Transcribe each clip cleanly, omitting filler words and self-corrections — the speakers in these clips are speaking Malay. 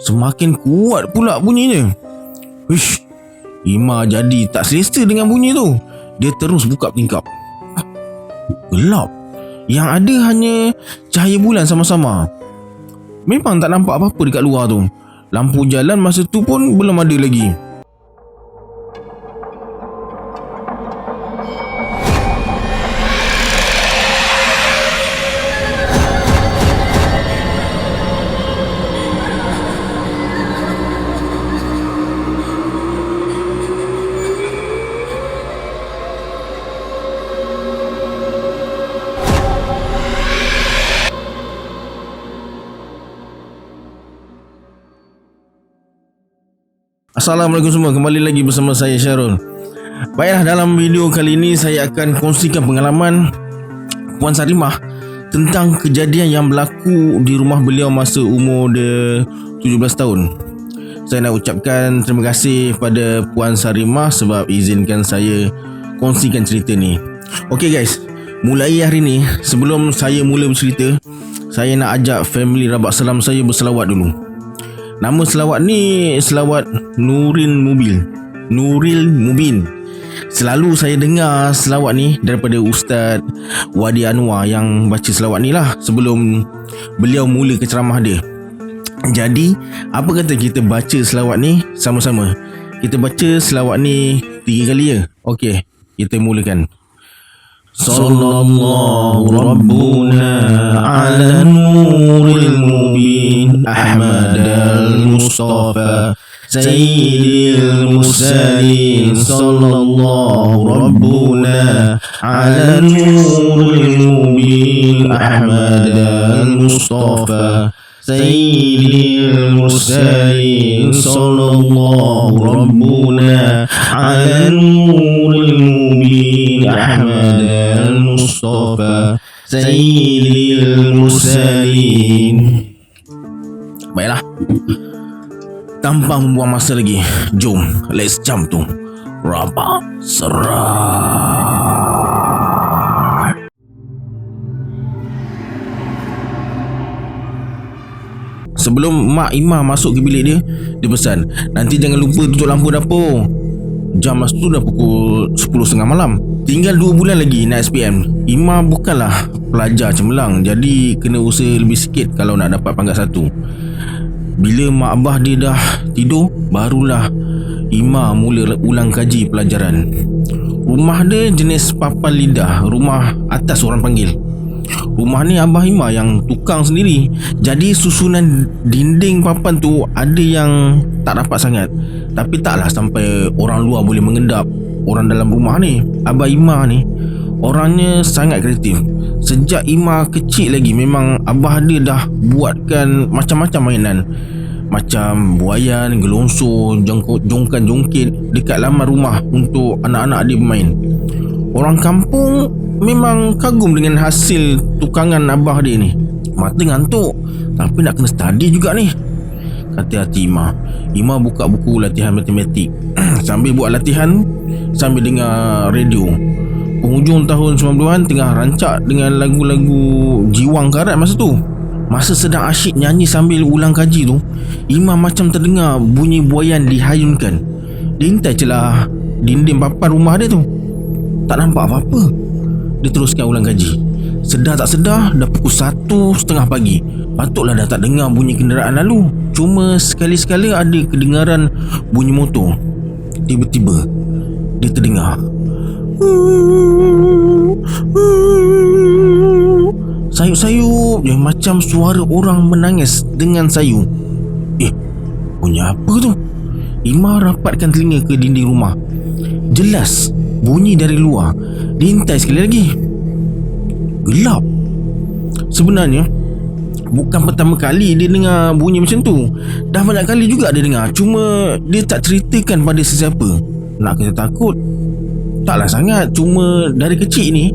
Semakin kuat pula bunyinya. Wish, Ima jadi tak selesa dengan bunyi tu. Dia terus buka tingkap. Gelap. Yang ada hanya cahaya bulan sama-sama. Memang tak nampak apa-apa dekat luar tu. Lampu jalan masa tu pun belum ada lagi. Assalamualaikum semua, kembali lagi bersama saya Syarul. Baiklah, dalam video kali ini saya akan kongsikan pengalaman Puan Sarimah tentang kejadian yang berlaku di rumah beliau masa umur dia 17 tahun. Saya nak ucapkan terima kasih pada Puan Sarimah sebab izinkan saya kongsikan cerita ni. Okey guys, mulai hari ni, sebelum saya mula bercerita, saya nak ajak family Rabak Salam saya berselawat dulu. Nama selawat ni selawat Nuril Mubin. Selalu saya dengar selawat ni daripada Ustaz Wadi Anwar yang baca selawat ni lah sebelum beliau mula ke ceramah dia. Jadi, apa kata kita baca selawat ni sama-sama? Kita baca selawat ni 3 kali ya. Okey, kita mulakan. Sallallahu Rabbuna ala Nuril Mubin Ahmad al-Mustafa Sayyidil Mursalin. Sallallahu Rabbuna ala Nuril Mubin Ahmad al-Mustafa Sayyidil Mursalin. Sallallahu Rabbuna ala Nuril Mubin Ahmad al-Mustafa Sayyidil Mursalin. Baiklah, tanpa membuang masa lagi, jom let's jump to Rabak Seram. Sebelum Mak Ima masuk ke bilik dia, dia pesan, nanti jangan lupa tutup lampu dapur. Jam masa tu dah pukul 10.30 malam. Tinggal 2 bulan lagi nak SPM. Ima bukanlah pelajar cemerlang, jadi kena usaha lebih sikit kalau nak dapat pangkat 1. Bila mak abah dia dah tidur, barulah Ima mula ulang kaji pelajaran. Rumah dia jenis papan lidah, rumah atas orang panggil. Rumah ni abah Ima yang tukang sendiri. Jadi susunan dinding papan tu ada yang tak rapat sangat, tapi taklah sampai orang luar boleh mengendap orang dalam rumah ni. Abah Ima ni orangnya sangat kreatif. Sejak Ima kecil lagi memang abah dia dah buatkan macam-macam mainan, macam buayan, gelonsor, jongkan-jongkit dekat laman rumah untuk anak-anak dia bermain. Orang kampung memang kagum dengan hasil tukangan abah dia ni. Mata ngantuk tapi nak kena study juga ni, kata hati Ima. Ima buka buku latihan matematik sambil buat latihan, sambil dengar radio. Penghujung tahun 90-an tengah rancak dengan lagu-lagu Jiwang Karat masa tu. Masa sedang asyik nyanyi sambil ulang kaji tu, Ima macam terdengar bunyi buayan dihayunkan. Dia intai celah dinding papan rumah dia tu. Tak nampak apa-apa. Dia teruskan ulang kaji. Sedar tak sedar dah pukul 1.30 pagi. Patutlah dah tak dengar bunyi kenderaan lalu. Cuma sekali-sekala ada kedengaran bunyi motor. Tiba-tiba dia terdengar sayup-sayup yang macam suara orang menangis dengan sayu. Bunyi apa tu? Ima rapatkan telinga ke dinding rumah. Jelas bunyi dari luar. Diintai sekali lagi. Gelap. Sebenarnya bukan pertama kali dia dengar bunyi macam tu. Dah banyak kali juga dia dengar, cuma dia tak ceritakan pada sesiapa. Nak kata takut? Taklah sangat, cuma dari kecil ni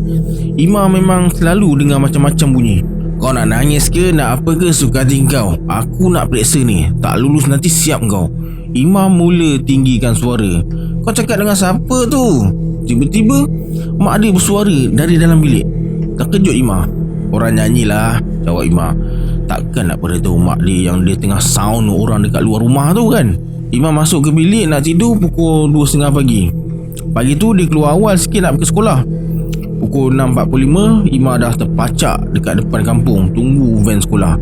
Ima memang selalu dengar macam-macam bunyi. Kau nak nangis ke, nak apa ke, suka hati kau. Aku nak periksa ni. Tak lulus nanti siap kau. Ima mula tinggikan suara. Kau cakap dengan siapa tu? Tiba-tiba mak dia bersuara dari dalam bilik. Terkejut Ima. Orang nyanyilah, jawab Ima. takkan nak beritahu mak dia yang dia tengah sound orang dekat luar rumah tu kan. Imam masuk ke bilik nak tidur pukul 2.30 pagi. Pagi tu dia keluar awal sikit nak pergi sekolah. Pukul 6.45 Imam dah terpacak dekat depan kampung tunggu van sekolah.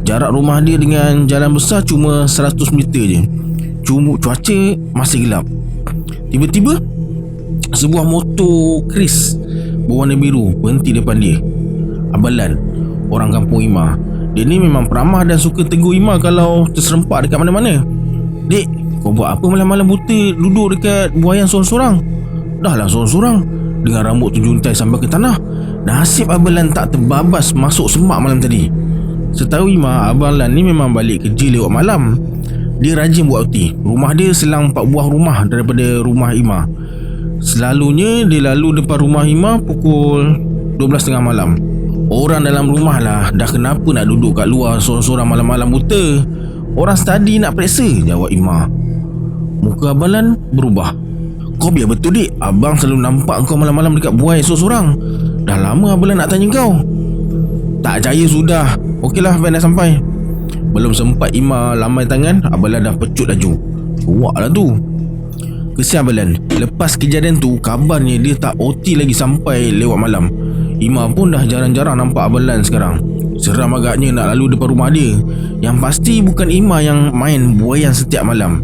Jarak rumah dia dengan jalan besar cuma 100 meter je. Cuma cuaca masih gelap. Tiba-tiba sebuah motor Chris berwarna biru berhenti depan dia. Abang Lan, orang kampung Ima. Dia ni memang peramah dan suka tegur Ima kalau terserempak dekat mana-mana. "Dek, kau buat apa malam-malam buta duduk dekat buaian sorang-sorang? Dah lah sorang-sorang dengan rambut terjuntai sampai ke tanah. Nasib Abang Lan tak terbabas masuk semak malam tadi." Setahu Ima, Abang Lan ni memang balik kerja lewat malam. Dia rajin buat OT. Rumah dia selang 4 buah rumah daripada rumah Ima. Selalunya dia lalu depan rumah Ima pukul 12.30 malam. Orang dalam rumah lah dah kenapa nak duduk kat luar sorang-sorang malam-malam buta. Orang study nak periksa, jawab Ima. Muka Abang Lan berubah. "Kau biar betul dik, abang selalu nampak kau malam-malam dekat buai sorang-sorang. Dah lama Abang Lan nak tanya kau." "Tak percaya sudah. Okeylah, van dah sampai." Belum sempat Ima lambai tangan, Abang Lan dah pecut laju. Kuat lah tu. Kesian Abang Lan. Lepas kejadian tu, kabarnya dia tak OT lagi sampai lewat malam. Ima pun dah jarang-jarang nampak Abang Lan sekarang. Seram agaknya nak lalu depan rumah dia. Yang pasti bukan Ima yang main buaian setiap malam.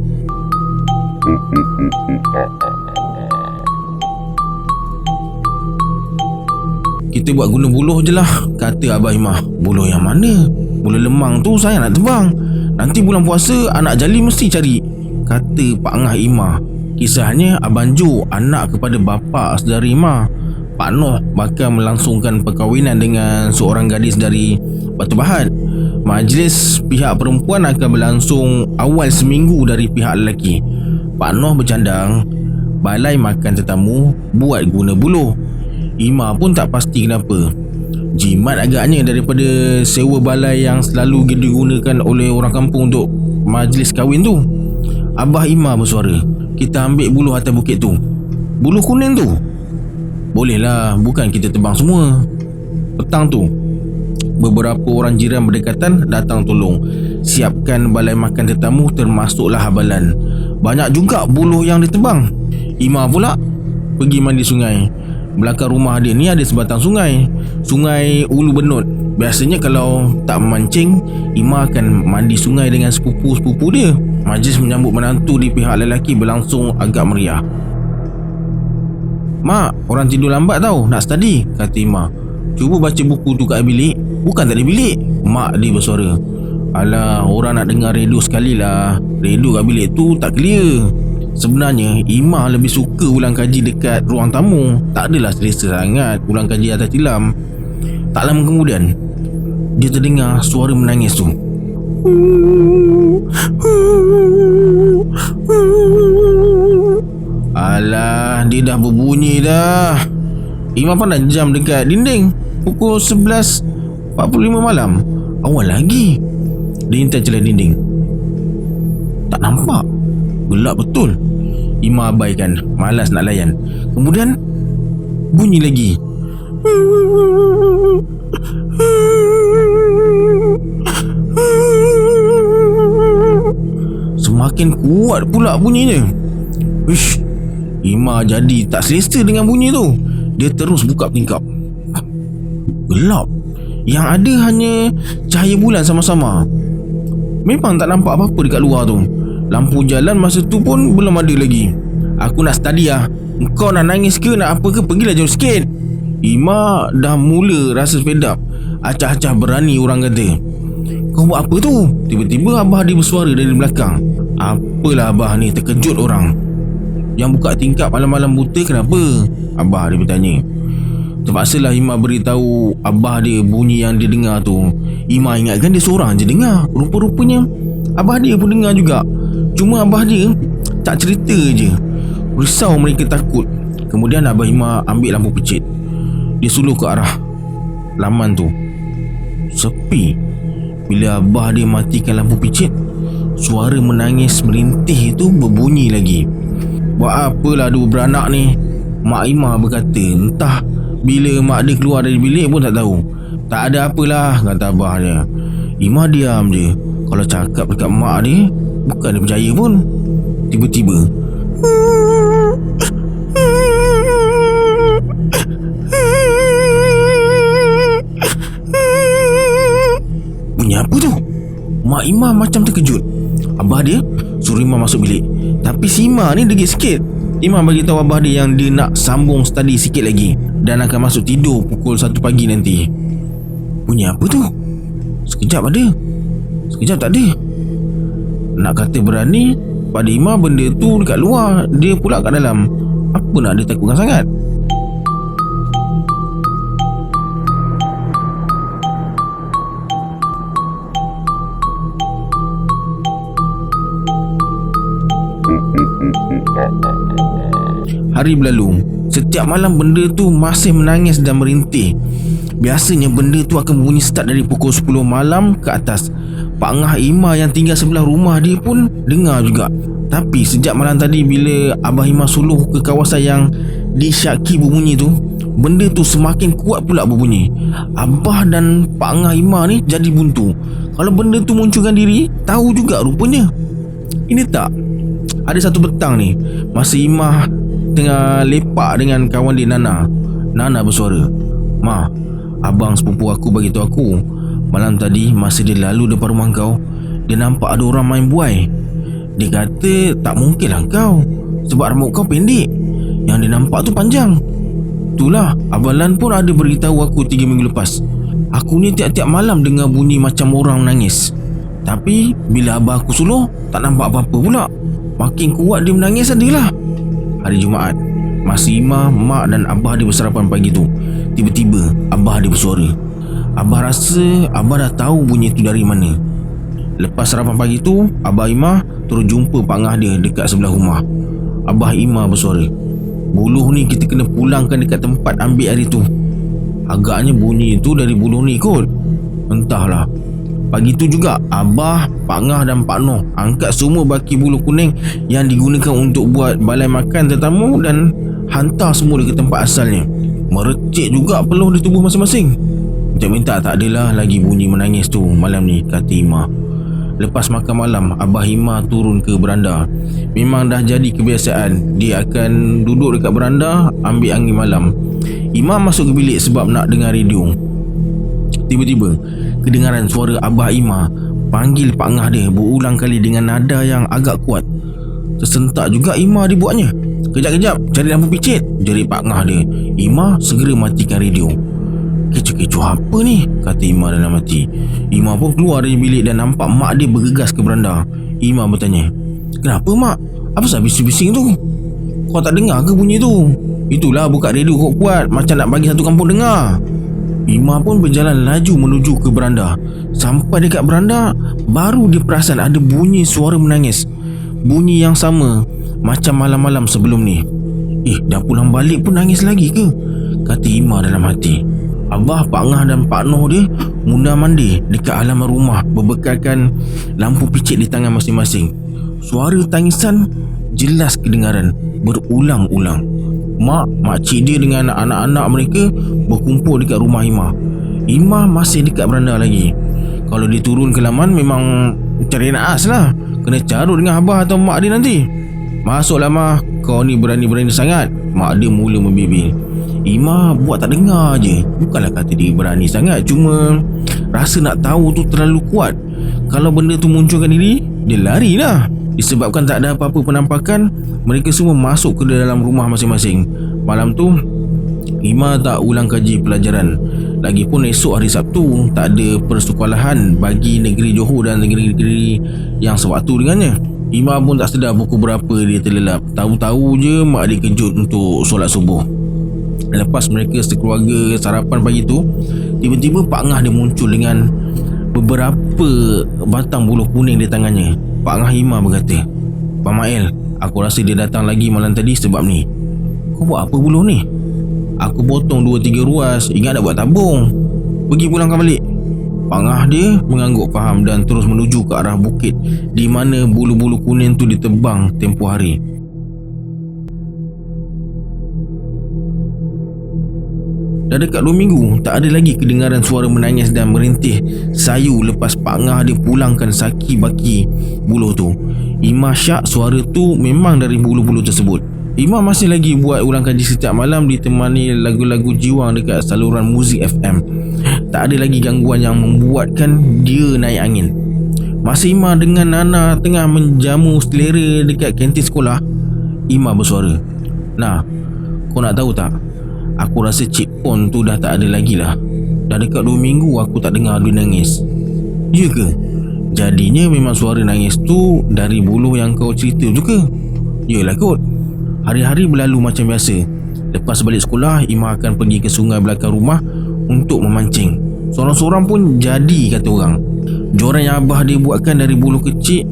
"Kita buat guna buluh je lah," kata Abang Ima. "Buluh yang mana? Buluh lemang tu saya nak tebang. Nanti bulan puasa anak jali mesti cari," kata Pak Ngah Ima. Kisahnya, Abang Jo, anak kepada bapa saudara Ima, Pak Noh, bakal melangsungkan perkahwinan dengan seorang gadis dari Batu Bahat. Majlis pihak perempuan akan berlangsung awal seminggu dari pihak lelaki. Pak Noh bercandang balai makan tetamu buat guna buluh. Ima pun tak pasti kenapa. Jimat agaknya daripada sewa balai yang selalu digunakan oleh orang kampung untuk majlis kahwin tu. Abah Ima bersuara, "Kita ambil buluh atas bukit tu. Buluh kuning tu." "Bolehlah, bukan kita tebang semua." Petang tu, beberapa orang jiran berdekatan datang tolong siapkan balai makan tetamu, termasuklah Abang Lan. Banyak juga buluh yang ditebang. Ima pula pergi mandi sungai. Belakang rumah dia ni ada sebatang sungai, Sungai Ulu Benut. Biasanya kalau tak memancing, Ima akan mandi sungai dengan sepupu-sepupu dia. Majlis menyambut menantu di pihak lelaki berlangsung agak meriah. "Mak, orang tidur lambat tau, nak study," kata Ima. "Cuba baca buku tu kat bilik." "Bukan tak ada bilik," mak dia bersuara. "Alah, orang nak dengar radio sekali lah. Radio kat bilik tu tak clear." Sebenarnya Ima lebih suka ulang kaji dekat ruang tamu. Tak adalah selesa sangat ulang kaji atas tilam. Tak lama kemudian, dia terdengar suara menangis tu. Alah, dia dah berbunyi dah. Ima pandang jam dekat dinding. Pukul 11.45 malam. Awal lagi. Dia intai celah dinding. Tak nampak. Gelap betul. Ima abaikan, malas nak layan. Kemudian bunyi lagi. Semakin kuat pula bunyinya. Ish, Ima jadi tak selesa dengan bunyi tu. Dia terus buka tingkap. Gelap. Yang ada hanya cahaya bulan sama-sama. Memang tak nampak apa-apa dekat luar tu. Lampu jalan masa tu pun belum ada lagi. "Aku nak study lah. Kau nak nangis ke nak apa ke, pergilah jauh sikit." Ima dah mula rasa fed up. Acah-acah berani orang kata. "Kau buat apa tu?" Tiba-tiba abah dia bersuara dari belakang. "Apalah abah ni, terkejut orang." "Yang buka tingkap malam-malam buta kenapa?" abah dia bertanya. Terpaksalah Ima beritahu abah dia bunyi yang dia dengar tu. Ima ingatkan dia seorang je dengar. Rupa-rupanya abah dia pun dengar juga. Cuma abah dia tak cerita je. Risau mereka takut. Kemudian abah Ima ambil lampu pecit. Dia suluh ke arah laman tu. Sepi. Bila abah dia matikan lampu picit, suara menangis merintih itu berbunyi lagi. "Buat apalah dua beranak ni?" Mak Ima berkata. "Entah bila mak dia keluar dari bilik pun tak tahu." "Tak ada apalah," kata abah dia. Ima diam je. Kalau cakap dekat mak dia, bukan dia percaya pun. Tiba-tiba bunyi apa tu? Mak Ima macam terkejut. Abah dia suruh Ima masuk bilik, tapi si Ima ni degil sikit. Ima bagi tahu abah dia yang dia nak sambung study sikit lagi dan akan masuk tidur pukul 1 pagi nanti. Bunyi apa tu? Sekejap ada, sekejap tak ada. Nak kata berani, pada Ima benda tu dekat luar, dia pula kat dalam. Apa nak dia takutkan sangat? Hari berlalu. Setiap malam benda tu masih menangis dan merintih. Biasanya benda tu akan bunyi start dari pukul 10 malam ke atas. Pak Ngah Ima yang tinggal sebelah rumah dia pun dengar juga. Tapi sejak malam tadi bila Abah Ima suluh ke kawasan yang disyaki berbunyi tu, benda tu semakin kuat pula berbunyi. Abah dan Pak Ngah Ima ni jadi buntu. Kalau benda tu munculkan diri, tahu juga rupanya. Ini tak, ada satu petang ni, masa Ima tengah lepak dengan kawan dia Nana. Nana bersuara, "Ma, abang sepupu aku bagi tahu aku, malam tadi masa dia lalu depan rumah kau, dia nampak ada orang main buai. Dia kata tak mungkinlah kau, sebab rambut kau pendek. Yang dia nampak tu panjang. Itulah, Abang Lan pun ada beritahu aku 3 minggu lepas. Aku ni tiap-tiap malam dengar bunyi macam orang menangis. Tapi bila abah aku suluh, tak nampak apa-apa pula. Makin kuat dia menangis adalah." Hari Jumaat, masa Ima, mak dan abah dia bersarapan pagi tu, tiba-tiba abah dia bersuara. Abah rasa abah dah tahu bunyi tu dari mana. Lepas sarapan pagi tu, abah Ima terus jumpa Pak Ngah dia dekat sebelah rumah. Abah Ima bersuara, "Buluh ni kita kena pulangkan dekat tempat ambil hari tu. Agaknya bunyi tu dari buluh ni kot." Entahlah. Pagi tu juga Abah, Pak Ngah dan Pak Noh angkat semua baki buluh kuning yang digunakan untuk buat balai makan tetamu dan hantar semua ke tempat asalnya. Merecik juga peluh di tubuh masing-masing. Minta-minta tak adalah lagi bunyi menangis tu malam ni, kata Ima. Lepas makan malam, Abah Ima turun ke beranda. Memang dah jadi kebiasaan, dia akan duduk dekat beranda ambil angin malam. Ima masuk ke bilik sebab nak dengar radio. Tiba-tiba kedengaran suara Abah Ima panggil Pak Ngah dia berulang kali dengan nada yang agak kuat. Tersentak juga Ima dibuatnya. "Kejap-kejap, cari lampu picit," jerit Pak Ngah dia. Ima segera matikan radio. "Kecoh-kecoh apa ni?" kata Ima dalam hati. Ima pun keluar dari bilik dan nampak mak dia bergegas ke beranda. Ima bertanya, "Kenapa mak? Apa sebab bising-bising tu? Kau tak dengar ke bunyi tu?" "Itulah, buka radio kuat-kuat macam nak bagi satu kampung dengar." Ima pun berjalan laju menuju ke beranda. Sampai dekat beranda, baru dia perasan ada bunyi suara menangis. Bunyi yang sama macam malam-malam sebelum ni. Dah pulang balik pun nangis lagi ke?" kata Ima dalam hati. Abah, Pak Ngah dan Pak Noh dia mundar-mandir dekat halaman rumah berbekalkan lampu picit di tangan masing-masing. Suara tangisan jelas kedengaran berulang-ulang. Makcik dia dengan anak-anak mereka berkumpul dekat rumah Ima. Ima masih dekat beranda lagi. Kalau dia turun ke laman memang cari naas lah. Kena carut dengan abah atau mak dia nanti. "Masuklah Mah, kau ni berani-berani sangat," mak dia mula membibir. Ima buat tak dengar je. Bukanlah kata dia berani sangat, cuma rasa nak tahu tu terlalu kuat. Kalau benda tu munculkan diri, dia lari lah. Disebabkan tak ada apa-apa penampakan, mereka semua masuk ke dalam rumah masing-masing. Malam tu Ima tak ulang kaji pelajaran. Lagipun esok hari Sabtu tak ada persekolahan bagi negeri Johor dan negeri-negeri yang sewaktu dengannya. Ima pun tak sedar pukul berapa dia terlelap. Tahu-tahu je mak dia kejut untuk solat subuh. Lepas mereka sekeluarga sarapan pagi tu, tiba-tiba Pak Ngah dia muncul dengan beberapa batang buluh kuning di tangannya. Pak Ngah Ima berkata, "Pak Mael, aku rasa dia datang lagi malam tadi sebab ni." "Kau buat apa buluh ni?" "Aku potong 2-3 ruas. Ingat nak buat tabung. Pergi pulangkan balik." Pak Ngah dia mengangguk faham dan terus menuju ke arah bukit di mana bulu-bulu kuning tu ditebang tempoh hari. Dah dekat 2 minggu tak ada lagi kedengaran suara menangis dan merintih sayu lepas Pak Ngah dia pulangkan Saki baki buluh tu. Imah syak suara tu memang dari buluh-buluh tersebut. Imah masih lagi buat ulang kaji setiap malam ditemani lagu-lagu jiwang dekat saluran muzik FM. Tak ada lagi gangguan yang membuatkan dia naik angin. Masa Imah dengan Nana tengah menjamu selera dekat kantin sekolah, Imah bersuara, "Nah, kau nak tahu tak? Aku rasa Cik Pon tu dah tak ada lagi lah. Dah dekat 2 minggu aku tak dengar dia nangis." "Ya ke? Jadinya memang suara nangis tu dari buluh yang kau cerita tu ke?" "Yalah kot." Hari-hari berlalu macam biasa. Lepas balik sekolah, Imah akan pergi ke sungai belakang rumah untuk memancing. Sorang-sorang pun jadi, kata orang. Joran yang abah dia buatkan dari buluh kecil,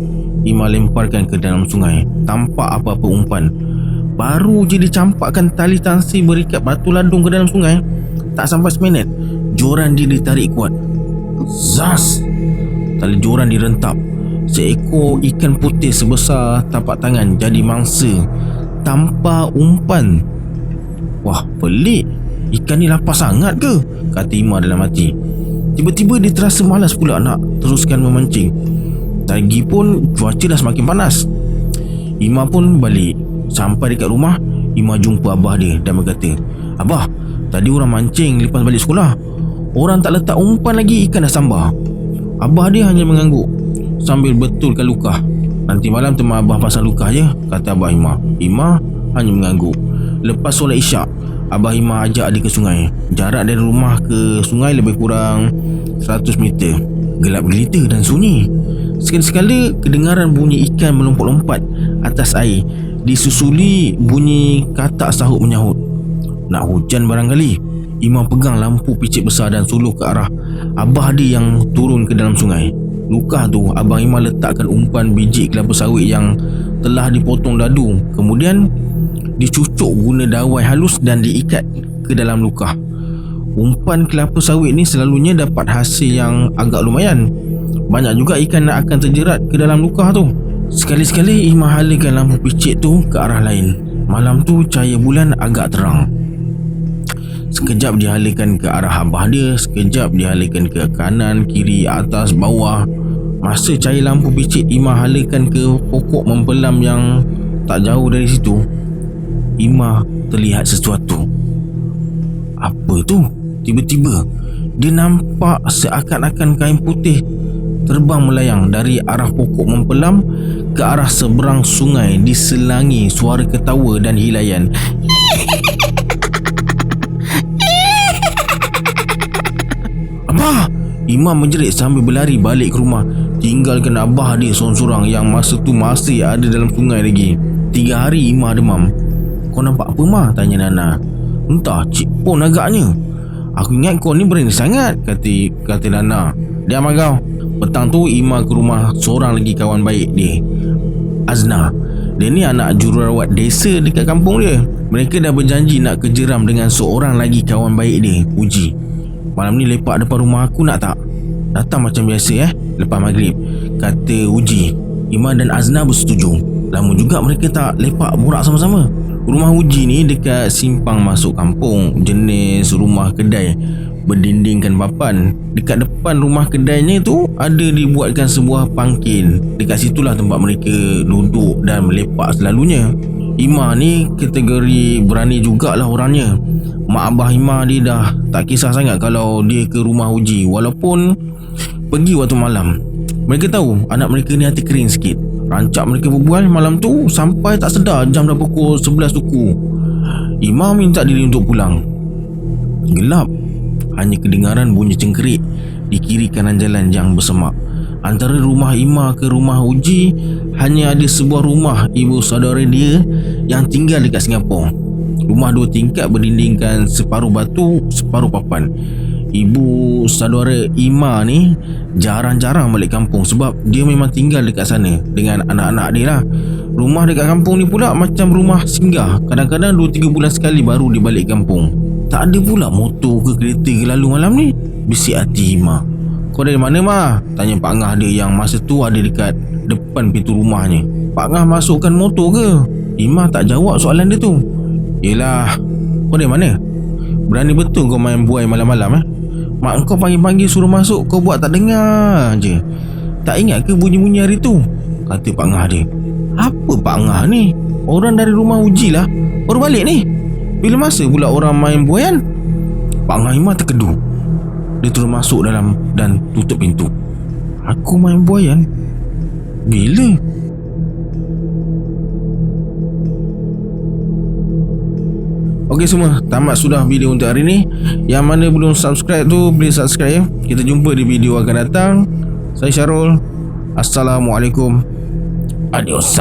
Imah lemparkan ke dalam sungai tanpa apa-apa umpan. Baru je dicampakkan tali tansi berikat batu ladung ke dalam sungai, tak sampai seminit joran dia ditarik kuat. Zas! Tali joran direntap. Seekor ikan putih sebesar tapak tangan jadi mangsa tanpa umpan. "Wah, pelik. Ikan ni lapar sangat ke?" kata Imah dalam hati. Tiba-tiba dia terasa malas pula nak teruskan memancing. Lagi pun cuaca dah semakin panas. Imah pun balik. Sampai dekat rumah, Imah jumpa abah dia dan berkata, "Abah, tadi orang mancing lepas balik sekolah. Orang tak letak umpan lagi, ikan dah sambar." Abah dia hanya mengangguk sambil betulkan lukah. "Nanti malam teman abah pasang lukah je," kata abah Imah. Imah hanya mengangguk. Lepas solat isyak, abah Imah ajak dia ke sungai. Jarak dari rumah ke sungai lebih kurang 100 meter. Gelap gelita dan sunyi. Sekali-sekala kedengaran bunyi ikan melompat-lompat atas air, disusuli bunyi katak sahut menyahut. Nak hujan barangkali. Imah pegang lampu picit besar dan suluh ke arah abah dia yang turun ke dalam sungai. Lukah tu abang Imah letakkan umpan biji kelapa sawit yang telah dipotong dadu, kemudian dicucuk guna dawai halus dan diikat ke dalam lukah. Umpan kelapa sawit ni selalunya dapat hasil yang agak lumayan. Banyak juga ikan yang akan terjerat ke dalam lukah tu. Sekali-sekali Imah halakan lampu picit tu ke arah lain. Malam tu cahaya bulan agak terang. Sekejap dihalakan ke arah abah dia, sekejap dihalakan ke kanan, kiri, atas, bawah. Masa cahaya lampu picit Imah halakan ke pokok mempelam yang tak jauh dari situ, Imah terlihat sesuatu. Apa tu? Tiba-tiba dia nampak seakan-akan kain putih terbang melayang dari arah pokok mempelam ke arah seberang sungai, diselangi suara ketawa dan hilayan. "Abah!" Imah menjerit sambil berlari balik ke rumah, tinggalkan abah dia sorang-sorang yang masa tu masih ada dalam sungai lagi. 3 hari Imah demam. "Kau nampak apa, Ma?" tanya Nana. "Entah, Cik Pon agaknya. Aku ingat kau ni berani sangat," kata Nana. "Diam kau." Petang tu Imah ke rumah seorang lagi kawan baik dia, Azna. Dia ni anak jururawat desa dekat kampung dia. Mereka dah berjanji nak kejeram dengan seorang lagi kawan baik dia, Uji. "Malam ni lepak depan rumah aku nak tak?" "Datang macam biasa lepas maghrib," kata Uji. Imah dan Azna bersetuju. Lama juga mereka tak lepak borak sama-sama. Rumah Uji ni dekat simpang masuk kampung, jenis rumah kedai berdindingkan papan. Dekat depan rumah kedainya tu ada dibuatkan sebuah pangkin. Dekat situlah tempat mereka duduk dan melepak selalunya. Imah ni kategori berani jugalah orangnya. Mak abah Imah dia dah tak kisah sangat kalau dia ke rumah Uji, walaupun pergi waktu malam. Mereka tahu anak mereka ni hati kering sikit. Rancak mereka berbual malam tu sampai tak sedar jam dah pukul 11 suku. Imah minta diri untuk pulang. Gelap. Hanya kedengaran bunyi cengkerik di kiri kanan jalan yang bersemak. Antara rumah Imah ke rumah Uji hanya ada sebuah rumah ibu saudara dia yang tinggal dekat Singapura. Rumah 2 tingkat berdindingkan separuh batu, separuh papan. Ibu saudara Imah ni jarang-jarang balik kampung sebab dia memang tinggal dekat sana dengan anak-anak dia lah. Rumah dekat kampung ni pula macam rumah singgah. Kadang-kadang 2-3 bulan sekali baru dia balik kampung. Tak ada pula motor ke kereta ke lalu malam ni. Bisik hati Imah. "Kau dari mana, Ma?" tanya Pak Ngah dia yang masa tu ada dekat depan pintu rumahnya. Pak Ngah masukkan motor ke? Imah tak jawab soalan dia tu. "Yelah, kau dari mana?" Berani betul kau main buai malam-malam Mak kau panggil-panggil suruh masuk, kau buat tak dengar je. Tak ingat ke bunyi-bunyi hari tu? Kata Pak Ngah dia. Apa Pak Ngah ni? Orang dari rumah Uji lah, baru balik ni. Bila masa pula orang main buaian? Pak Ngah Imah terkedu. Dia terus masuk dalam dan tutup pintu. Aku main buaian? Bila? Okey semua, tamat sudah video untuk hari ni. Yang mana belum subscribe tu, boleh subscribe ya. Kita jumpa di video akan datang. Saya Syarul. Assalamualaikum. Adios.